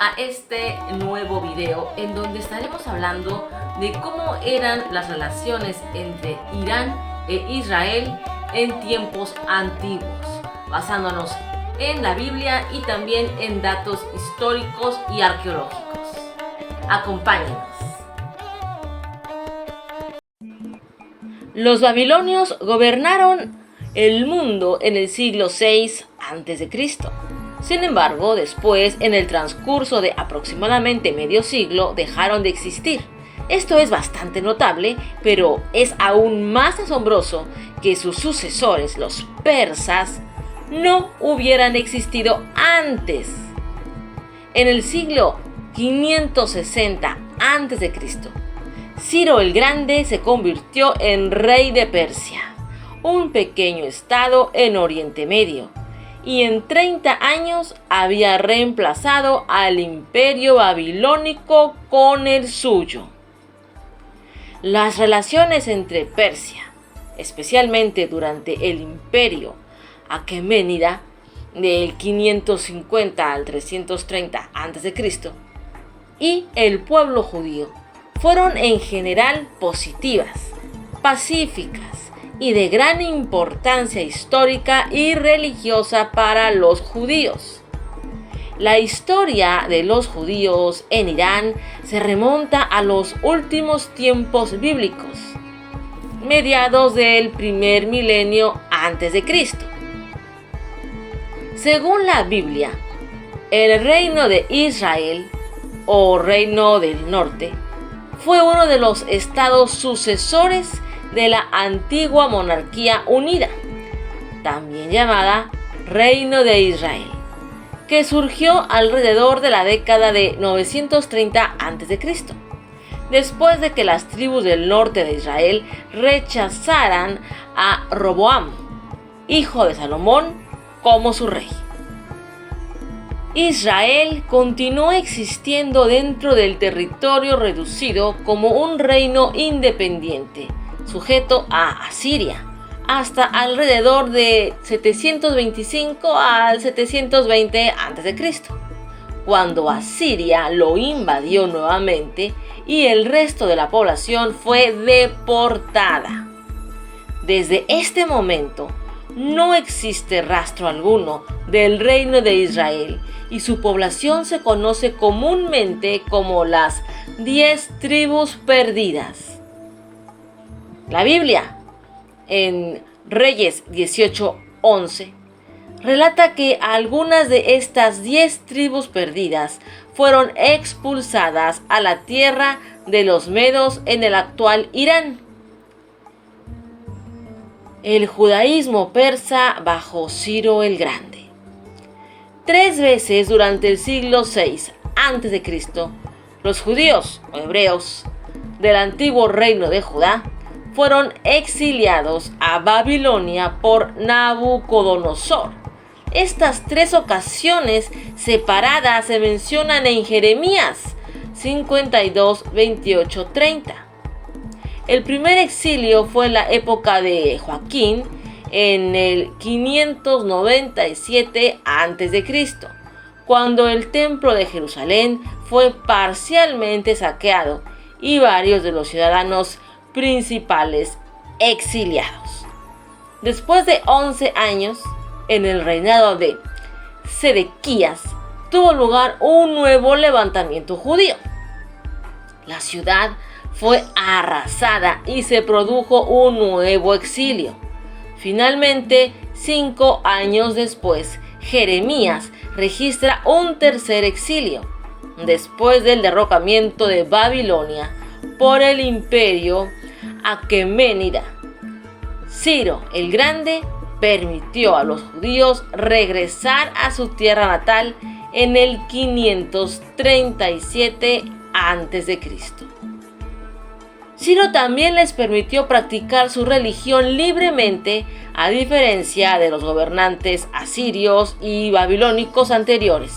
a este nuevo video en donde estaremos hablando de cómo eran las relaciones entre Irán e Israel en tiempos antiguos, basándonos en la Biblia y también en datos históricos y arqueológicos. Acompáñenos. Los babilonios gobernaron el mundo en el siglo VI a.C. Sin embargo, después, en el transcurso de aproximadamente medio siglo, dejaron de existir. Esto es bastante notable, pero es aún más asombroso que sus sucesores, los persas, no hubieran existido antes. En el siglo 560 a.C., Ciro el Grande se convirtió en rey de Persia, un pequeño estado en Oriente Medio, y en 30 años había reemplazado al imperio babilónico con el suyo. Las relaciones entre Persia, especialmente durante el imperio aqueménida del 550 al 330 a.C., y el pueblo judío fueron en general positivas, pacíficas y de gran importancia histórica y religiosa para los judíos. La historia de los judíos en Irán se remonta a los últimos tiempos bíblicos, mediados del primer milenio antes de Cristo. Según la Biblia, el reino de Israel, o reino del norte, fue uno de los estados sucesores de la antigua monarquía unida, también llamada Reino de Israel, que surgió alrededor de la década de 930 a.C., después de que las tribus del norte de Israel rechazaran a Roboam, hijo de Salomón, como su rey. Israel continuó existiendo dentro del territorio reducido como un reino independiente, sujeto a Asiria, hasta alrededor de 725 al 720 a.C., cuando Asiria lo invadió nuevamente y el resto de la población fue deportada. Desde este momento, no existe rastro alguno del reino de Israel y su población se conoce comúnmente como las 10 tribus perdidas. La Biblia, en Reyes 18:11, relata que algunas de estas 10 tribus perdidas fueron expulsadas a la tierra de los medos en el actual Irán. El judaísmo persa bajo Ciro el Grande. 3 veces durante el siglo VI a.C., los judíos o hebreos del antiguo reino de Judá fueron exiliados a Babilonia por Nabucodonosor. Estas 3 ocasiones separadas se mencionan en Jeremías 52, 28, 30. El primer exilio fue en la época de Joaquín, en el 597 a.C., cuando el templo de Jerusalén fue parcialmente saqueado y varios de los ciudadanos principales exiliados. Después de 11 años, en el reinado de Sedequías, tuvo lugar un nuevo levantamiento judío. La ciudad fue arrasada y se produjo un nuevo exilio. Finalmente, 5 años después, Jeremías registra un tercer exilio, después del derrocamiento de Babilonia por el imperio aqueménida. Ciro el Grande permitió a los judíos regresar a su tierra natal en el 537 a.C. Ciro también les permitió practicar su religión libremente, a diferencia de los gobernantes asirios y babilónicos anteriores.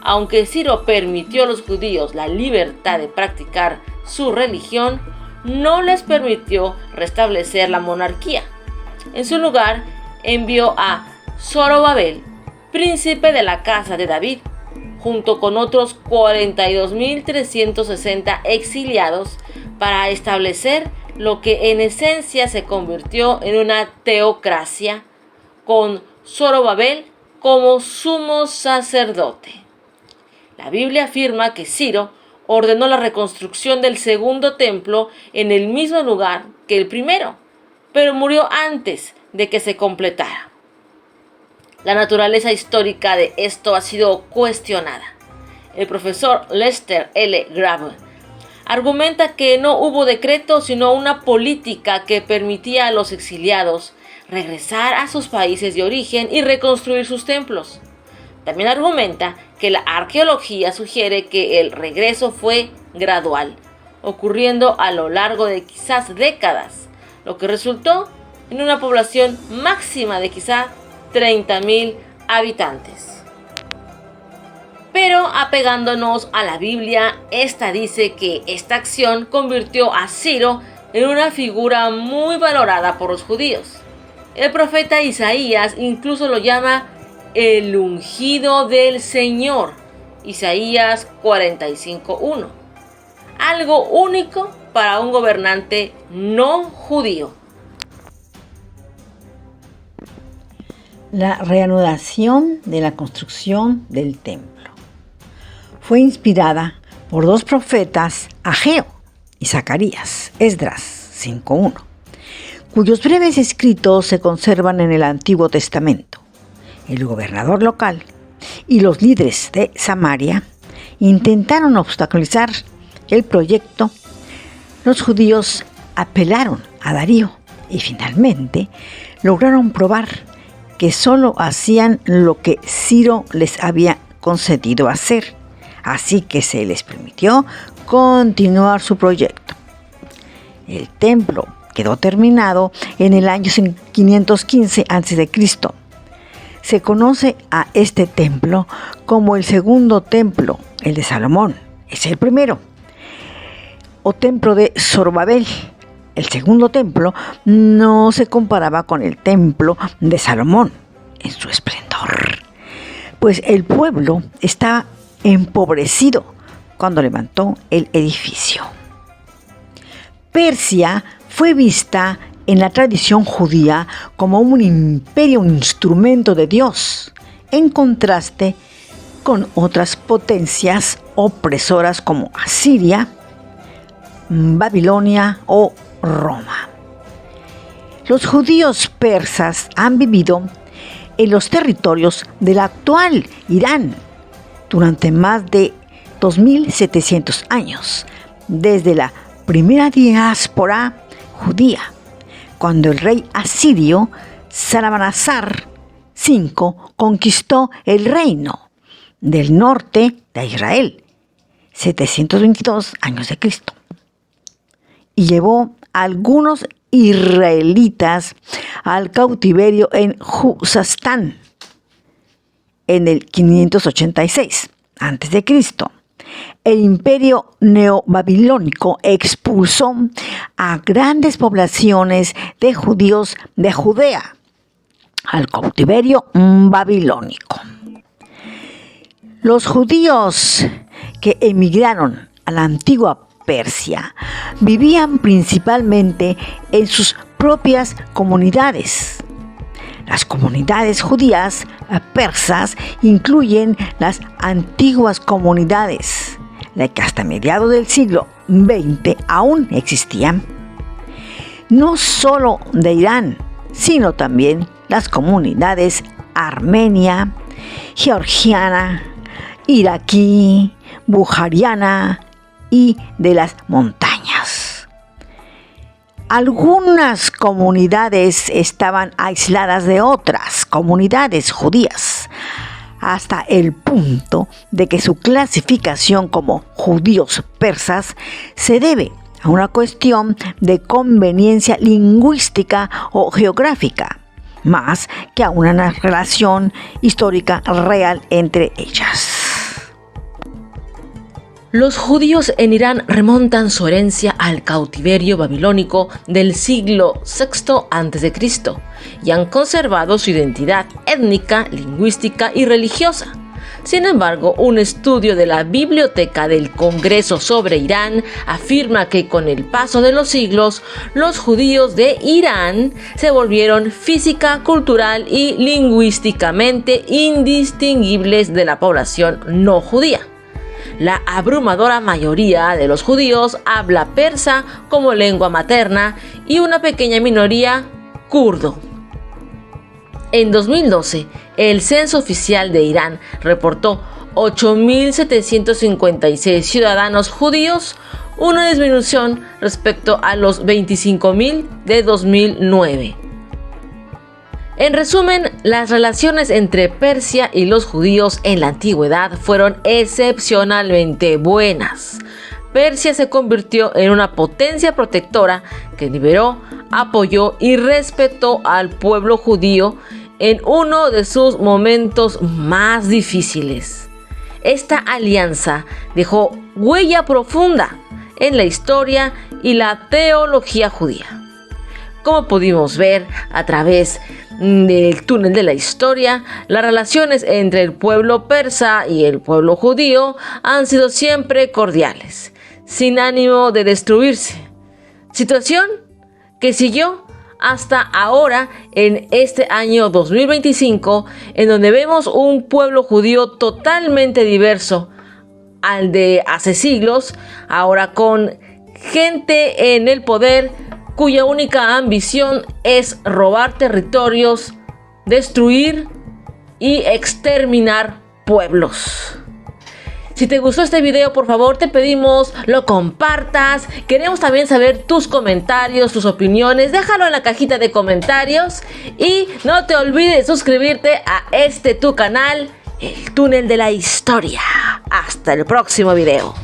Aunque Ciro permitió a los judíos la libertad de practicar su religión, no les permitió restablecer la monarquía. En su lugar, envió a Zorobabel, príncipe de la casa de David, junto con otros 42.360 exiliados, para establecer lo que en esencia se convirtió en una teocracia, con Zorobabel como sumo sacerdote. La Biblia afirma que Ciro ordenó la reconstrucción del segundo templo en el mismo lugar que el primero, pero murió antes de que se completara. La naturaleza histórica de esto ha sido cuestionada. El profesor Lester L. Grabe argumenta que no hubo decreto, sino una política que permitía a los exiliados regresar a sus países de origen y reconstruir sus templos. También argumenta que la arqueología sugiere que el regreso fue gradual, ocurriendo a lo largo de quizás décadas, lo que resultó en una población máxima de quizás 30.000 habitantes. Pero apegándonos a la Biblia, esta dice que esta acción convirtió a Ciro en una figura muy valorada por los judíos. El profeta Isaías incluso lo llama el ungido del Señor, Isaías 45:1. Algo único para un gobernante no judío. La reanudación de la construcción del templo fue inspirada por dos profetas, Ageo y Zacarías, Esdras 5:1, cuyos breves escritos se conservan en el Antiguo Testamento. El gobernador local y los líderes de Samaria intentaron obstaculizar el proyecto. Los judíos apelaron a Darío y finalmente lograron probar que solo hacían lo que Ciro les había concedido hacer, así que se les permitió continuar su proyecto. El templo quedó terminado en el año 515 a.C. Se conoce a este templo como el segundo templo, el de Salomón. Es el primero, o templo de Zorobabel. El segundo templo no se comparaba con el templo de Salomón en su esplendor, pues el pueblo estaba empobrecido cuando levantó el edificio. Persia fue vista en la tradición judía como un imperio, un instrumento de Dios, en contraste con otras potencias opresoras como Asiria, Babilonia o Roma. Los judíos persas han vivido en los territorios del actual Irán durante más de 2.700 años, desde la primera diáspora judía, cuando el rey asirio Salmanasar V conquistó el reino del norte de Israel, 722 años de Cristo, y llevó a algunos israelitas al cautiverio en Juzastán en el 586 a.C. El imperio neobabilónico expulsó a grandes poblaciones de judíos de Judea al cautiverio babilónico. Los judíos que emigraron a la antigua Persia vivían principalmente en sus propias comunidades. Las comunidades judías persas incluyen las antiguas comunidades, las que hasta mediados del siglo XX aún existían. No solo de Irán, sino también las comunidades armenia, georgiana, iraquí, buhariana y de las montañas. Algunas comunidades estaban aisladas de otras comunidades judías, hasta el punto de que su clasificación como judíos persas se debe a una cuestión de conveniencia lingüística o geográfica, más que a una relación histórica real entre ellas. Los judíos en Irán remontan su herencia al cautiverio babilónico del siglo VI a.C. y han conservado su identidad étnica, lingüística y religiosa. Sin embargo, un estudio de la Biblioteca del Congreso sobre Irán afirma que con el paso de los siglos, los judíos de Irán se volvieron física, cultural y lingüísticamente indistinguibles de la población no judía. La abrumadora mayoría de los judíos habla persa como lengua materna y una pequeña minoría kurdo. En 2012, el censo oficial de Irán reportó 8.756 ciudadanos judíos, una disminución respecto a los 25.000 de 2009. En resumen, las relaciones entre Persia y los judíos en la antigüedad fueron excepcionalmente buenas. Persia se convirtió en una potencia protectora que liberó, apoyó y respetó al pueblo judío en uno de sus momentos más difíciles. Esta alianza dejó huella profunda en la historia y la teología judía. Como pudimos ver a través del túnel de la historia, las relaciones entre el pueblo persa y el pueblo judío han sido siempre cordiales, sin ánimo de destruirse. Situación que siguió hasta ahora en este año 2025, en donde vemos un pueblo judío totalmente diverso al de hace siglos, ahora con gente en el poder cuya única ambición es robar territorios, destruir y exterminar pueblos. Si te gustó este video, por favor te pedimos lo compartas. Queremos también saber tus comentarios, tus opiniones. Déjalo en la cajita de comentarios. Y no te olvides suscribirte a tu canal, El Túnel de la Historia. Hasta el próximo video.